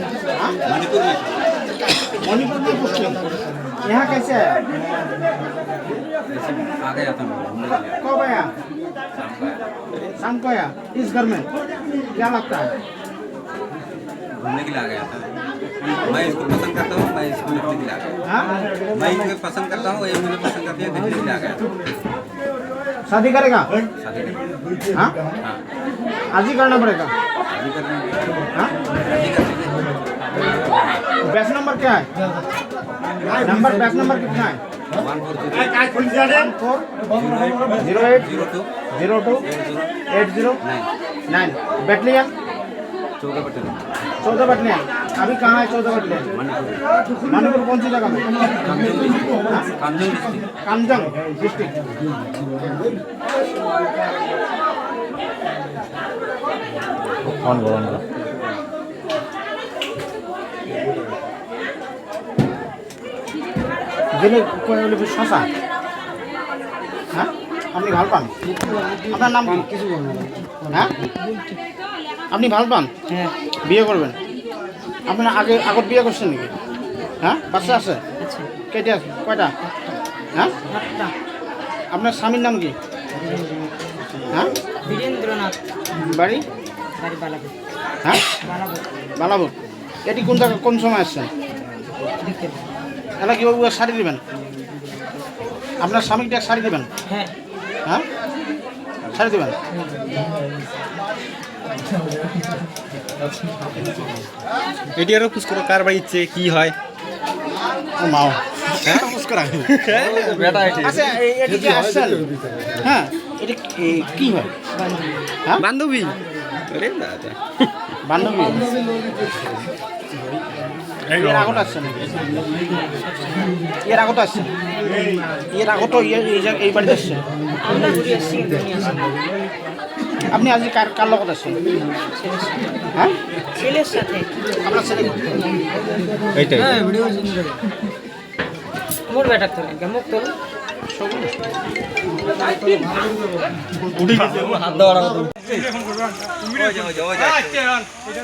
मणिपुर में। मणिपुर में मुस्लिम यहाँ कैसे है? आ गया था मैं घूमने के लिए। कब आया? शाम को आया। शाम को आया। इस घर में क्या लगता है? घूमने के लिए आ गया था। मैं इसको पसंद करता हूँ, मैं इसको देखने के लिए आ गया। हाँ? मैं इसको पसंद करता हूँ, ये मुझे पसंद करती है, देखने के लिए आ गया था। शादी करेगा? शादी करनी। हाँ? हाँ, आज ही करना पड़ेगा। शादी करनी। हाँ? शादी करनी। बैच नंबर क्या है? नंबर बैच नंबर कितना है? 140 बैटलियन 14 बटन 14 बैटलियन। अभी कहाँ है 14 बैटलियन? मणिपुर। मणिपुर कौन सी जगह में? Kamjong district. Kamjong district. Kamjong district. On करो ऑन करो। জেলে শশা। হ্যাঁ, আপনি ভাল পান? আপনার নাম কি? হ্যাঁ, আপনি ভাল পান? হ্যাঁ বিয়ে করবেন? আপনার আগত বিয়ে করছেন নাকি? হ্যাঁ, বাচ্চা আছে? আচ্ছা কেটে আছে কয়টা? হ্যাঁ, আটটা আপনার স্বামীর নাম কি? হ্যাঁ, বীরেন্দ্রনাথ বাড়ি? বাড়ি বালাপুর হ্যাঁ, বালাপুর বালাপুর। এটি কোন জায়গা কোন সময় আসছেন? বিকেল এলা কি বাবু শাড়ি দেবেন? আপনার স্বামীকে এক শাড়ি দেবেন? হ্যাঁ হ্যাঁ, শাড়ি দেবেন? এটি আরো পুষ করো কার বাড়ি ইচ্ছে কি হয় ও মাও। হ্যাঁ বেটা এটি আচ্ছা, এটি যে আসছেন, হ্যাঁ, এটি কি হয়? হ্যাঁ, বান্ধবী আরে দাদা বান্ধবী। এর আগত আসছেন নাকি? এর আগত আসছেন? এর আগত এই বাড়িতে আসছেন? আমরা ঘুরে আসছি উনি আসেন আপনি আজকে কার লগত আসছেন? হ্যাঁ, ছেলের সাথে আপনার ছেলে? এইটাই মোর বেটার তোলেন মুখ তোল উঠি গেছে হাত দেওয়ার ওই যে